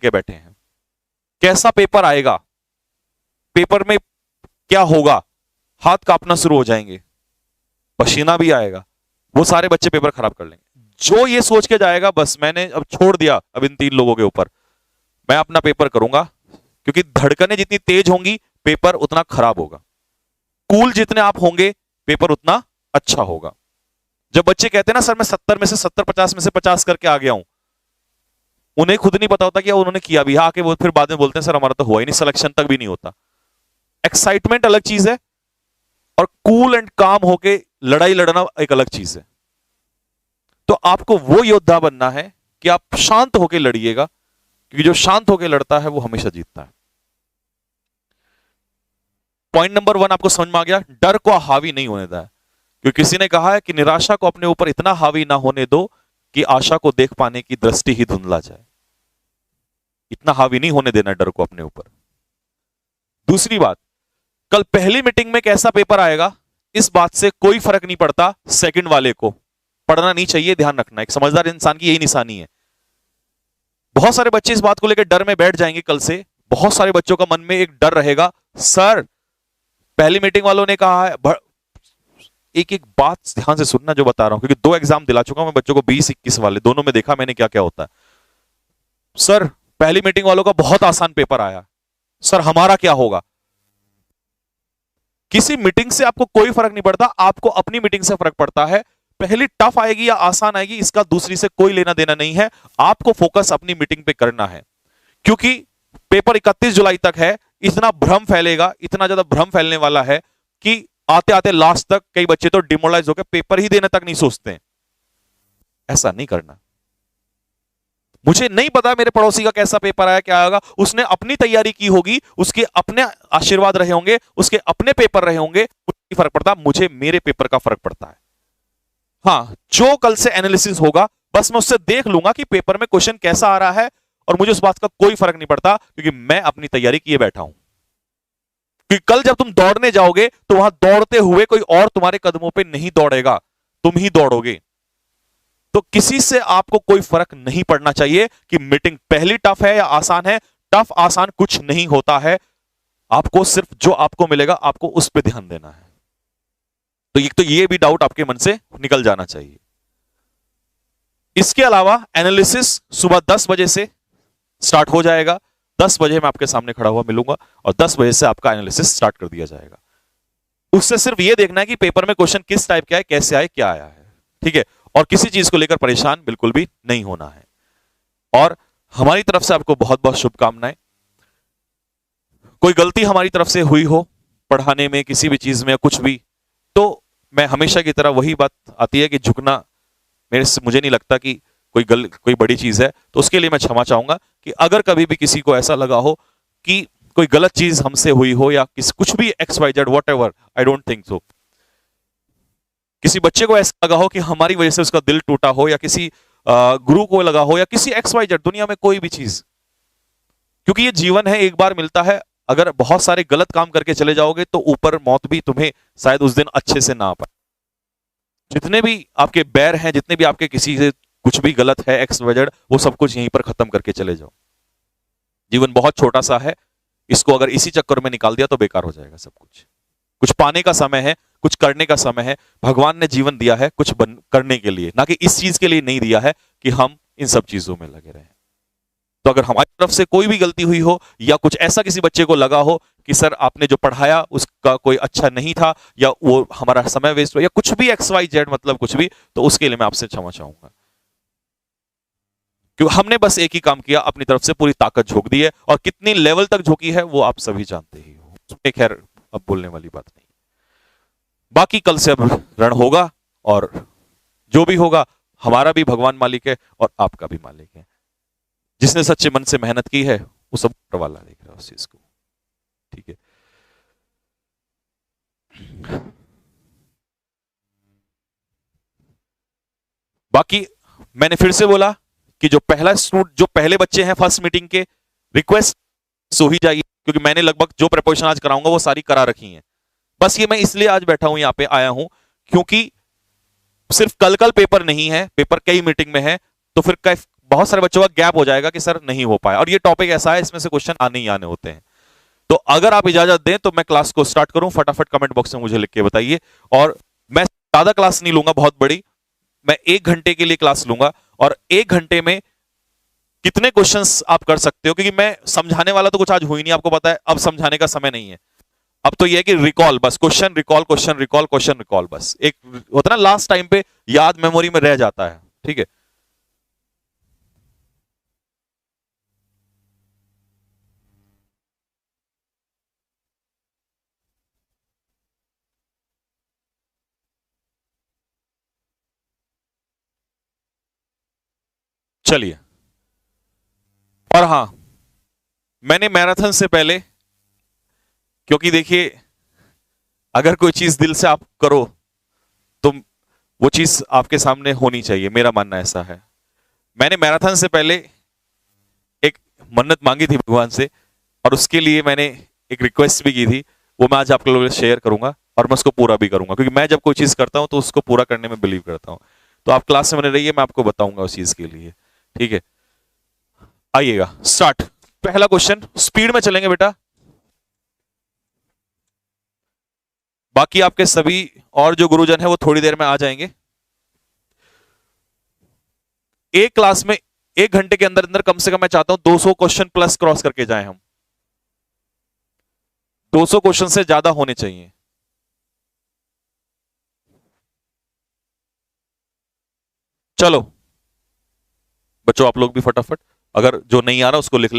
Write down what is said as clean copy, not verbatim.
के बैठे हैं। कैसा पेपर आएगा, पेपर में क्या होगा, हाथ कांपना शुरू हो जाएंगे, पसीना भी आएगा, वो सारे बच्चे पेपर खराब कर लेंगे। जो ये सोच के जाएगा बस मैंने अब छोड़ दिया अब इन 3 लोगों के ऊपर, मैं अपना पेपर करूंगा, क्योंकि धड़कनें जितनी तेज होंगी पेपर उतना खराब होगा, कूल जितने आप होंगे पेपर उतना अच्छा होगा। जब बच्चे कहते हैं ना सर मैं 70 में से 70, 50 में से 50 करके आ गया हूं, उन्हें खुद नहीं पता होता कि उन्होंने किया भी, आके वो फिर बाद में बोलते हैं सर हमारा तो हुआ ही नहीं, सिलेक्शन तक भी नहीं होता। एक्साइटमेंट अलग चीज है और कूल एंड काम होके लड़ाई लड़ना एक अलग चीज है। तो आपको वो योद्धा बनना है कि आप शांत होकर लड़िएगा, क्योंकि जो शांत होकर लड़ता है वो हमेशा जीतता है। पॉइंट नंबर 1 आपको समझ में आ गया, डर को हावी नहीं होने देना है। क्योंकि किसी ने कहा है कि निराशा को अपने ऊपर इतना हावी ना होने दो कि आशा को देख पाने की दृष्टि ही धुंधला जाए। इतना हावी नहीं होने देना डर को अपने ऊपर। दूसरी बात, कल पहली मीटिंग में कैसा पेपर आएगा इस बात से कोई फर्क नहीं पड़ता, सेकंड वाले को पढ़ना नहीं चाहिए, ध्यान रखना। एक समझदार इंसान की यही निशानी है। बहुत सारे बच्चे इस बात को लेकर डर में बैठ जाएंगे कल से, बहुत सारे बच्चों का मन में एक डर रहेगा, सर पहली मीटिंग वालों ने कहा है। एक एक बात ध्यान से सुनना जो बता रहा हूं, क्योंकि 2 एग्जाम दिला चुका हूं मैं बच्चों को, 20-21 वाले, दोनों में देखा मैंने क्या क्या होता है। सर पहली मीटिंग वालों का बहुत आसान पेपर आया, सर हमारा क्या होगा। किसी मीटिंग से आपको कोई फर्क नहीं पड़ता, आपको अपनी मीटिंग से फर्क पड़ता है। पहली टफ आएगी या आसान आएगी इसका दूसरी से कोई लेना देना नहीं है, आपको फोकस अपनी मीटिंग पे करना है। क्योंकि पेपर 31 जुलाई तक है, इतना भ्रम फैलेगा, इतना ज्यादा भ्रम फैलने वाला है कि आते आते लास्ट तक कई बच्चे तो डिमोरलाइज होकर पेपर ही देने तक नहीं सोचते हैं। ऐसा नहीं करना। मुझे नहीं पता मेरे पड़ोसी का कैसा पेपर आया क्या आएगा, उसने अपनी तैयारी की होगी, उसके अपने आशीर्वाद रहे होंगे, उसके अपने पेपर रहे होंगे, मुझे फर्क पड़ता, मुझे मेरे पेपर का फर्क पड़ता है। हाँ, जो कल से एनालिसिस होगा बस मैं उससे देख लूंगा कि पेपर में क्वेश्चन कैसा आ रहा है, और मुझे उस बात का कोई फर्क नहीं पड़ता, क्योंकि मैं अपनी तैयारी किए बैठा हूं। क्योंकि कल जब तुम दौड़ने जाओगे तो वहां दौड़ते हुए कोई और तुम्हारे कदमों पे नहीं दौड़ेगा, तुम ही दौड़ोगे। तो किसी से आपको कोई फर्क नहीं पड़ना चाहिए कि मीटिंग पहली टफ है या आसान है। टफ आसान कुछ नहीं होता है, आपको सिर्फ जो आपको मिलेगा आपको उस पर ध्यान देना है। तो ये भी डाउट आपके मन से निकल जाना चाहिए। इसके अलावा एनालिसिस सुबह 10 बजे से स्टार्ट हो जाएगा। 10 बजे मैं आपके सामने खड़ा हुआ मिलूंगा और 10 बजे से आपका एनालिसिस स्टार्ट कर दिया जाएगा। उससे सिर्फ यह देखना है कि पेपर में क्वेश्चन किस टाइप का है, कैसे आए, क्या आया है, ठीक है। और किसी चीज को लेकर परेशान बिल्कुल भी नहीं होना है। और हमारी तरफ से आपको बहुत बहुत शुभकामनाएं। कोई गलती हमारी तरफ से हुई हो पढ़ाने में, किसी भी चीज में, कुछ भी, तो मैं हमेशा की तरह वही बात आती है कि झुकना मुझे नहीं लगता कि कोई बड़ी चीज है, तो उसके लिए मैं क्षमा चाहूंगा कि अगर कभी भी किसी को ऐसा लगा हो कि कोई गलत चीज हमसे हुई हो या कुछ भी XYZ whatever, I don't think so. किसी बच्चे को ऐसा लगा हो कि हमारी वजह से उसका दिल टूटा हो, या किसी गुरु को लगा हो, या किसी XYZ, दुनिया में कोई भी चीज, क्योंकि ये जीवन है, एक बार मिलता है। अगर बहुत सारे गलत काम करके चले जाओगे तो ऊपर मौत भी तुम्हें शायद उस दिन अच्छे से ना आ पाए। जितने भी आपके बैर हैं, जितने भी आपके किसी से कुछ भी गलत है XYZ, वो सब कुछ यहीं पर खत्म करके चले जाओ। जीवन बहुत छोटा सा है, इसको अगर इसी चक्कर में निकाल दिया तो बेकार हो जाएगा सब कुछ। कुछ पाने का समय है, कुछ करने का समय है। भगवान ने जीवन दिया है कुछ करने के लिए, ना कि इस चीज के लिए नहीं दिया है कि हम इन सब चीजों में लगे रहें। तो अगर हमारी तरफ से कोई भी गलती हुई हो, या कुछ ऐसा किसी बच्चे को लगा हो कि सर आपने जो पढ़ाया उसका कोई अच्छा नहीं था, या वो हमारा समय वेस्ट हो, या कुछ भी XYZ, मतलब कुछ भी, तो उसके लिए मैं आपसे क्षमा चाहूंगा। क्योंकि हमने बस एक ही काम किया, अपनी तरफ से पूरी ताकत झोंक दी है, और कितनी लेवल तक झोंकी है वो आप सभी जानते ही हो, उसमें खैर अब बोलने वाली बात नहीं। बाकी कल से अब रण होगा, और जो भी होगा हमारा भी भगवान मालिक है और आपका भी मालिक है। जिसने सच्चे मन से मेहनत की है वो सब ऊपर वाला देख रहा है उस चीज को, ठीक है। बाकी मैंने फिर से बोला कि जो पहले बच्चे हैं फर्स्ट मीटिंग के, रिक्वेस्ट सो ही जाइए, क्योंकि मैंने लगभग जो प्रिपरेशन आज कराऊंगा वो सारी करा रखी हैं। बस ये मैं इसलिए आज बैठा हूं, यहां पे आया हूं, क्योंकि सिर्फ कल पेपर नहीं है, पेपर कई मीटिंग में है, तो फिर बहुत सारे बच्चों का गैप हो जाएगा कि सर नहीं हो पाया, और ये टॉपिक ऐसा है इसमें से क्वेश्चन आने ही आने होते हैं। तो अगर आप इजाजत दें तो मैं क्लास को स्टार्ट करूं, फटाफट कमेंट बॉक्स में मुझे लिख के बताइए। और मैं ज्यादा क्लास नहीं लूंगा बहुत बड़ी, मैं 1 घंटे के लिए क्लास लूंगा, और 1 घंटे में कितने क्वेश्चंस आप कर सकते हो, क्योंकि मैं समझाने वाला तो कुछ आज हो ही नहीं, आपको पता है अब समझाने का समय नहीं है। अब तो यह है कि रिकॉल, बस question recall, question recall, question recall, बस एक होता ना लास्ट टाइम पे याद मेमोरी में रह जाता है। ठीक है, चलिए। और हां, मैंने मैराथन से पहले, क्योंकि देखिए अगर कोई चीज दिल से आप करो तो वो चीज आपके सामने होनी चाहिए, मेरा मानना ऐसा है। मैंने मैराथन से पहले एक मन्नत मांगी थी भगवान से, और उसके लिए मैंने एक रिक्वेस्ट भी की थी, वो मैं आज आप लोगों से शेयर करूंगा, और मैं उसको पूरा भी करूंगा, क्योंकि मैं जब कोई चीज करता हूं तो उसको पूरा करने में बिलीव करता हूं। तो आप क्लास में बने रहिए, मैं आपको बताऊंगा उस चीज के लिए। ठीक है, आइएगा स्टार्ट। पहला क्वेश्चन, स्पीड में चलेंगे बेटा, बाकी आपके सभी और जो गुरुजन है वो थोड़ी देर में आ जाएंगे। एक क्लास में 1 घंटे के अंदर अंदर कम से कम मैं चाहता हूं 200 क्वेश्चन प्लस क्रॉस करके जाएं हम, 200 क्वेश्चन से ज्यादा होने चाहिए। चलो बच्चों, आप लोग भी फटाफट, अगर जो नहीं आ रहा उसको लिख